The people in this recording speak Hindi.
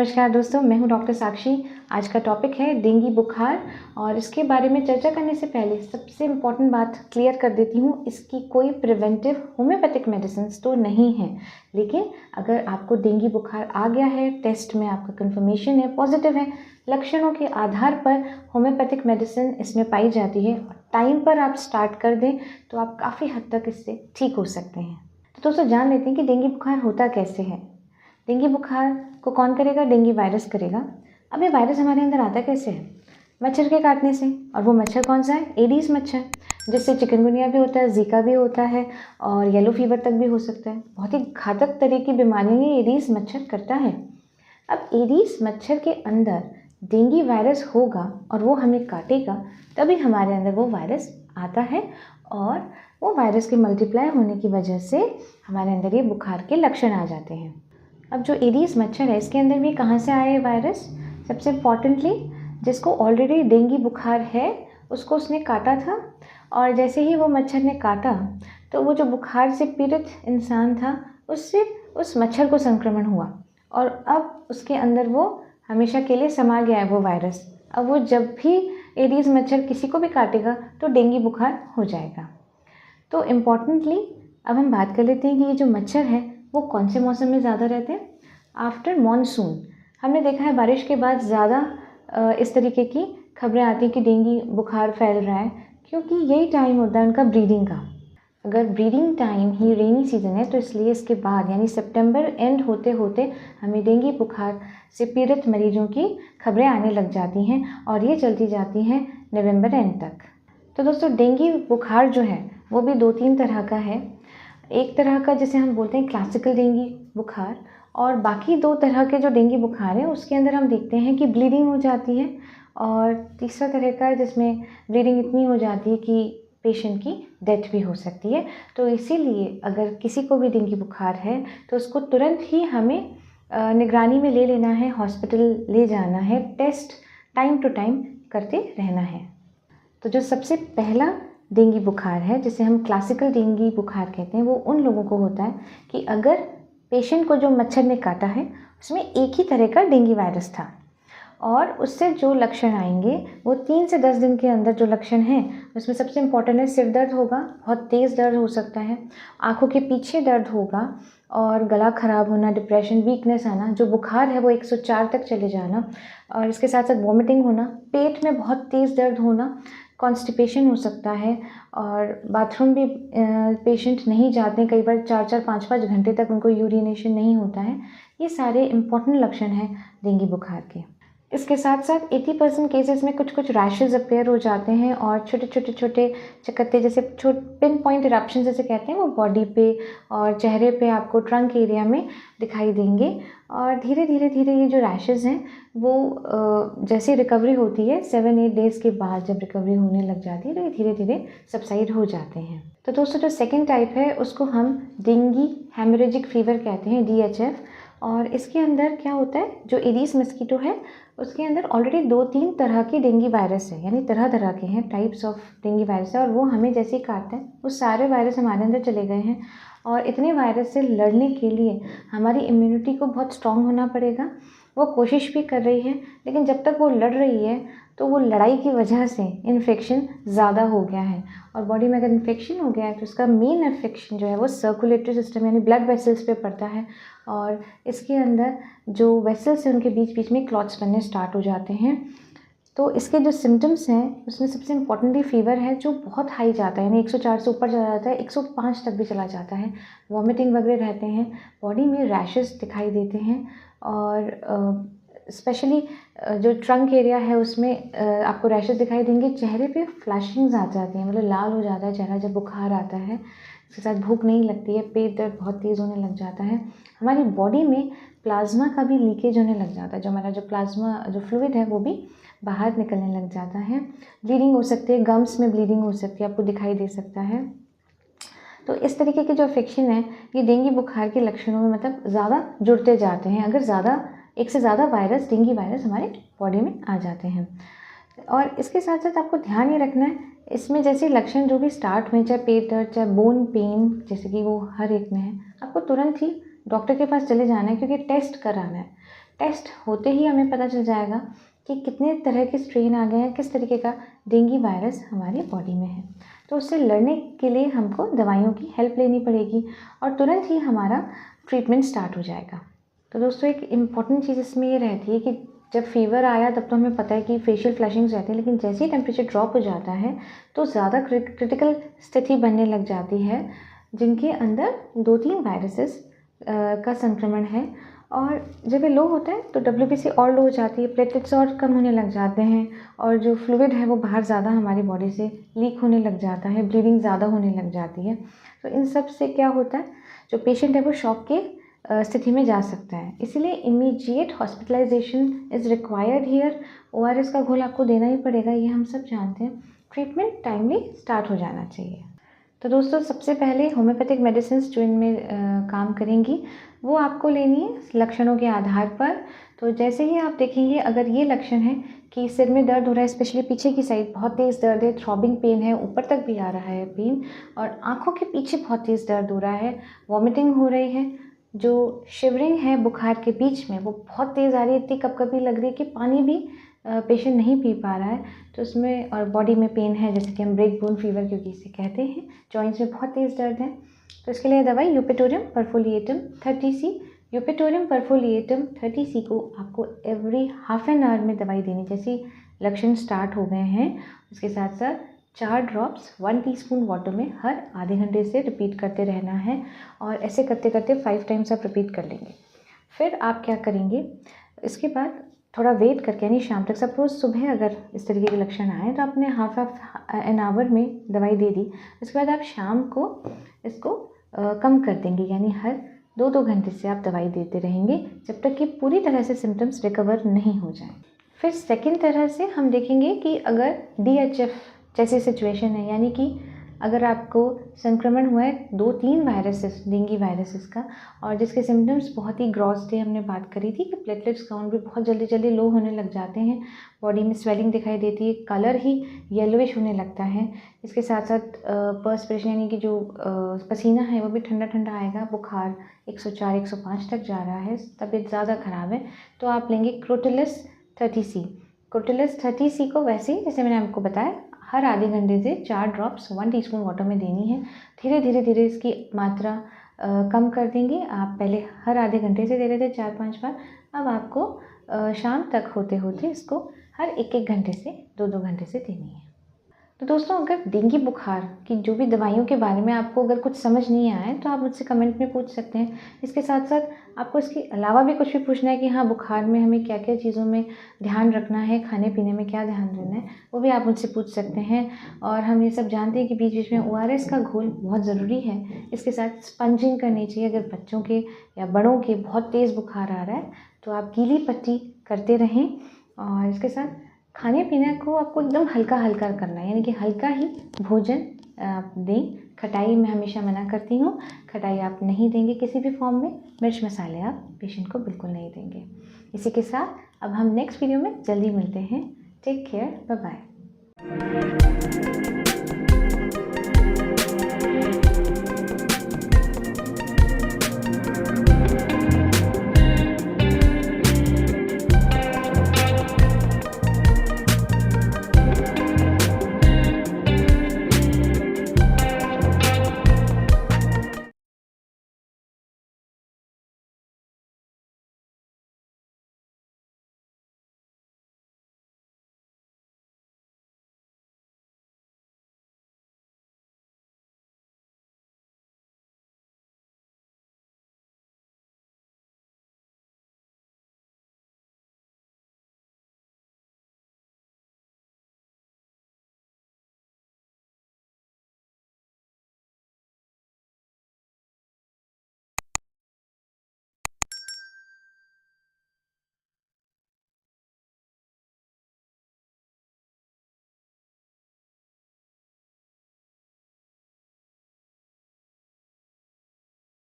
नमस्कार दोस्तों, मैं हूं डॉक्टर साक्षी। आज का टॉपिक है डेंगू बुखार और इसके बारे में चर्चा करने से पहले सबसे इम्पॉर्टेंट बात क्लियर कर देती हूं। इसकी कोई प्रिवेंटिव होम्योपैथिक मेडिसिन तो नहीं है, लेकिन अगर आपको डेंगू बुखार आ गया है, टेस्ट में आपका कंफर्मेशन है, पॉजिटिव है, लक्षणों के आधार पर होम्योपैथिक मेडिसिन इसमें पाई जाती है, टाइम पर आप स्टार्ट कर दें तो आप काफ़ी हद तक इससे ठीक हो सकते हैं। तो दोस्तों जान लेते हैं कि डेंगू बुखार होता कैसे है। डेंगू बुखार को कौन करेगा? डेंगू वायरस करेगा। अब ये वायरस हमारे अंदर आता कैसे है? मच्छर के काटने से। और वो मच्छर कौन सा है? एडीज मच्छर, जिससे चिकनगुनिया भी होता है, जीका भी होता है और येलो फीवर तक भी हो सकता है। बहुत ही घातक तरह की बीमारी ये एडीज मच्छर करता है। अब एडीज मच्छर के अंदर डेंगू वायरस होगा और वो हमें काटेगा, तभी हमारे अंदर वो वायरस आता है और वो वायरस के मल्टीप्लाई होने की वजह से हमारे अंदर ये बुखार के लक्षण आ जाते हैं। अब जो एडीज मच्छर है, इसके अंदर भी कहाँ से आया ये वायरस? सबसे इम्पॉर्टेंटली, जिसको ऑलरेडी डेंगू बुखार है उसको उसने काटा था और जैसे ही वो मच्छर ने काटा तो वो जो बुखार से पीड़ित इंसान था उससे उस मच्छर को संक्रमण हुआ और अब उसके अंदर वो हमेशा के लिए समा गया है वो वायरस। अब वो जब भी एडीज मच्छर किसी को भी काटेगा तो डेंगू बुखार हो जाएगा। तो इम्पॉर्टेंटली अब हम बात कर लेते हैं कि ये जो मच्छर है वो कौन से मौसम में ज़्यादा रहते हैं? After monsoon. हमने देखा है बारिश के बाद ज़्यादा इस तरीके की खबरें आती हैं कि डेंगू बुखार फैल रहा है, क्योंकि यही टाइम होता है उनका ब्रीडिंग का। अगर ब्रीडिंग टाइम ही रेनी सीजन है तो इसलिए इसके बाद यानी सितंबर एंड होते होते हमें डेंगू बुखार से पीड़ित मरीजों की खबरें आने लग जाती हैं और ये चलती जाती हैं नवंबर एंड तक। तो दोस्तों डेंगू बुखार जो है वो भी 2-3 तरह का है। एक तरह का जिसे हम बोलते हैं क्लासिकल डेंगू बुखार, और बाकी 2 तरह के जो डेंगू बुखार है उसके अंदर हम देखते हैं कि ब्लीडिंग हो जाती है, और तीसरा तरह का जिसमें ब्लीडिंग इतनी हो जाती है कि पेशेंट की डेथ भी हो सकती है। तो इसीलिए अगर किसी को भी डेंगू बुखार है तो उसको तुरंत ही हमें निगरानी में ले लेना है, हॉस्पिटल ले जाना है, टेस्ट टाइम टू टाइम करते रहना है। तो जो सबसे पहला डेंगू बुखार है जिसे हम क्लासिकल डेंगू बुखार कहते हैं, वो उन लोगों को होता है कि अगर पेशेंट को जो मच्छर ने काटा है उसमें एक ही तरह का डेंगू वायरस था और उससे जो लक्षण आएंगे वो 3 से 10 दिन के अंदर जो लक्षण हैं उसमें सबसे इम्पॉर्टेंट है सिर दर्द होगा, बहुत तेज़ दर्द हो सकता है, आँखों के पीछे दर्द होगा और गला ख़राब होना, डिप्रेशन, वीकनेस आना, जो बुखार है वो 104 तक चले जाना और इसके साथ साथ वॉमिटिंग होना, पेट में बहुत तेज़ दर्द होना, कॉन्स्टिपेशन हो सकता है और बाथरूम भी पेशेंट नहीं जाते हैं, कई बार 4-4 5-5 घंटे तक उनको यूरिनेशन नहीं होता है। ये सारे इम्पॉर्टेंट लक्षण हैं डेंगू बुखार के। इसके साथ साथ 80% केसेस में कुछ रैशेज़ अपीयर हो जाते हैं और छोटे चकत्ते जैसे पिन पॉइंट इरप्शन जैसे कहते हैं वो बॉडी पे और चेहरे पे आपको ट्रंक एरिया में दिखाई देंगे और धीरे धीरे ये जो रैशेज़ हैं वो जैसे रिकवरी होती है 7-8 डेज़ के बाद जब रिकवरी होने लग जाती है तो ये धीरे धीरे सबसाइड हो जाते हैं। तो दोस्तों जो सेकेंड टाइप है उसको हम डेंगू हेमरेजिक फीवर कहते हैं, DHF। और इसके अंदर क्या होता है, जो एडीज मस्कीटो है उसके अंदर ऑलरेडी 2-3 तरह की डेंगू वायरस है, यानी तरह के हैं, टाइप्स ऑफ डेंगू वायरस है और वो हमें जैसे ही काटते हैं वो सारे वायरस हमारे अंदर चले गए हैं और इतने वायरस से लड़ने के लिए हमारी इम्यूनिटी को बहुत स्ट्रॉन्ग होना पड़ेगा। वो कोशिश भी कर रही है, लेकिन जब तक वो लड़ रही है तो वो लड़ाई की वजह से इन्फेक्शन ज़्यादा हो गया है और बॉडी में अगर इन्फेक्शन हो गया है तो उसका मेन इन्फेक्शन जो है वो सर्कुलेटरी सिस्टम यानी ब्लड वेसल्स पे पड़ता है और इसके अंदर जो वेसल्स हैं उनके बीच बीच में क्लॉट्स बनने स्टार्ट हो जाते हैं। तो इसके जो सिम्टम्स हैं उसमें सबसे इम्पॉर्टेंटली फ़ीवर है जो बहुत हाई जाता है, यानी 104 से ऊपर चला जाता है, 105 तक भी चला जाता है, वॉमिटिंग वगैरह रहते हैं, बॉडी में रैशेस दिखाई देते हैं और स्पेशली जो ट्रंक एरिया है उसमें आपको रैशेस दिखाई देंगे, चेहरे पे फ्लैशिंग्स आ जाती हैं, मतलब लाल हो जाता है चेहरा जब बुखार आता है, इसके साथ भूख नहीं लगती है, पेट दर्द बहुत तेज़ होने लग जाता है, हमारी बॉडी में प्लाज्मा का भी लीकेज होने लग जाता है, जो हमारा जो प्लाज्मा जो फ्लूइड है वो भी बाहर निकलने लग जाता है, ब्लीडिंग हो सकती है, गम्स में ब्लीडिंग हो सकती है, आपको दिखाई दे सकता है। तो इस तरीके के जो अफेक्शन है ये डेंगू बुखार के लक्षणों में मतलब ज़्यादा जुड़ते जाते हैं, अगर एक से ज़्यादा वायरस डेंगू वायरस हमारे बॉडी में आ जाते हैं। और इसके साथ साथ आपको ध्यान ये रखना है, इसमें जैसे लक्षण जो भी स्टार्ट हुए, चाहे पेट दर्द, चाहे बोन पेन, जैसे कि वो हर एक में है, आपको तुरंत ही डॉक्टर के पास चले जाना है क्योंकि टेस्ट कराना है। टेस्ट होते ही हमें पता चल जाएगा कि कितने तरह के स्ट्रेन आ गए हैं, किस तरीके का डेंगू वायरस हमारी बॉडी में है। तो उससे लड़ने के लिए हमको दवाइयों की हेल्प लेनी पड़ेगी और तुरंत ही हमारा ट्रीटमेंट स्टार्ट हो जाएगा। तो दोस्तों एक इम्पॉर्टेंट चीज़ इसमें ये रहती है कि जब फीवर आया तब तो हमें पता है कि फेशियल फ्लैशिंग्स रहते हैं, लेकिन जैसे ही टेम्परेचर ड्रॉप हो जाता है तो ज़्यादा क्रिटिकल स्थिति बनने लग जाती है, जिनके अंदर 2-3 वायरसेस का संक्रमण है। और जब ये लो होता है तो WBC और लो हो जाती है, प्लेटलेट्स और कम होने लग जाते हैं और जो फ्लूइड है वो बाहर ज़्यादा हमारी बॉडी से लीक होने लग जाता है, ब्लीडिंग ज़्यादा होने लग जाती है। तो इन सब से क्या होता है, जो पेशेंट है वो शॉक के स्थिति में जा सकता है। इसीलिए immediate hospitalization is required here. ORS का घोल आपको देना ही पड़ेगा, ये हम सब जानते हैं। ट्रीटमेंट टाइमली स्टार्ट हो जाना चाहिए। तो दोस्तों सबसे पहले होम्योपैथिक मेडिसिन्स जो इनमें काम करेंगी वो आपको लेनी है लक्षणों के आधार पर। तो जैसे ही आप देखेंगे अगर ये लक्षण है कि सिर में दर्द हो रहा है, स्पेशली पीछे की साइड बहुत तेज़ दर्द है, थ्रॉबिंग पेन है, ऊपर तक भी आ रहा है पेन, और आँखों के पीछे बहुत तेज़ दर्द हो रहा है, वॉमिटिंग हो रही है, जो शिवरिंग है बुखार के बीच में वो बहुत तेज़ आ रही है, इतनी कपकपी लग रही है कि पानी भी पेशेंट नहीं पी पा रहा है, तो उसमें और बॉडी में पेन है जैसे कि हम ब्रेक बोन फीवर क्योंकि इसे कहते हैं, जॉइंट्स में बहुत तेज़ दर्द है, तो इसके लिए दवाई यूपेटोरियम परफोलिएटम 30C। यूपेटोरियम परफोलिएटम 30C को आपको एवरी हाफ एन आवर में दवाई देनी, जैसे लक्षण स्टार्ट हो गए हैं उसके साथ साथ 4 ड्रॉप्स 1 टीस्पून वाटर में हर आधे घंटे से रिपीट करते रहना है, और ऐसे करते करते 5 टाइम्स आप रिपीट कर लेंगे। फिर आप क्या करेंगे, इसके बाद थोड़ा वेट करके यानी शाम तक, सपोज सुबह अगर इस तरीके के लक्षण आए तो आपने हाफ एन आवर में दवाई दे दी, उसके बाद आप शाम को इसको कम कर देंगे, यानी हर 2-2 घंटे से आप दवाई देते रहेंगे जब तक कि पूरी तरह से सिम्टम्स रिकवर नहीं हो जाए। फिर सेकेंड तरह से हम देखेंगे कि अगर DHF जैसी सिचुएशन है, यानी कि अगर आपको संक्रमण हुआ है 2-3 वायरसेस डेंगू वायरसेस का, और जिसके सिम्टम्स बहुत ही ग्रॉस थे, हमने बात करी थी कि प्लेटलेट्स काउंट भी बहुत जल्दी जल्दी लो होने लग जाते हैं, बॉडी में स्वेलिंग दिखाई देती है, कलर ही येलोइश होने लगता है, इसके साथ साथ पर्सपिरेशन यानी कि जो पसीना है वो भी ठंडा ठंडा आएगा, बुखार 104-105 तक जा रहा है, तबीयत ज़्यादा ख़राब है, तो आप लेंगे क्रोटिलस 30C। क्रोटिलस 30C को वैसे ही जैसे मैंने आपको बताया हर आधे घंटे से 4 ड्रॉप्स 1 टीस्पून वाटर में देनी है। धीरे धीरे इसकी मात्रा कम कर देंगे। आप पहले हर आधे घंटे से दे रहे थे 4-5 बार, अब आपको शाम तक होते होते इसको हर 1-1 घंटे से 2-2 घंटे से देनी है। तो दोस्तों अगर डेंगू बुखार की जो भी दवाइयों के बारे में आपको अगर कुछ समझ नहीं आए तो आप मुझसे कमेंट में पूछ सकते हैं। इसके साथ साथ आपको इसके अलावा भी कुछ भी पूछना है कि हाँ बुखार में हमें क्या क्या चीज़ों में ध्यान रखना है, खाने पीने में क्या ध्यान देना है, वो भी आप मुझसे पूछ सकते हैं। और हम ये सब जानते हैं कि बीच बीच में ORS का घोल बहुत ज़रूरी है। इसके साथ स्पंजिंग करनी चाहिए। अगर बच्चों के या बड़ों के बहुत तेज़ बुखार आ रहा है तो आप गीली पट्टी करते रहें, और इसके साथ खाने पीने को आपको एकदम हल्का हल्का करना है, यानी कि हल्का ही भोजन आप दें। खटाई मैं हमेशा मना करती हूँ, खटाई आप नहीं देंगे किसी भी फॉर्म में, मिर्च मसाले आप पेशेंट को बिल्कुल नहीं देंगे। इसी के साथ अब हम नेक्स्ट वीडियो में जल्दी मिलते हैं। Take care, bye bye.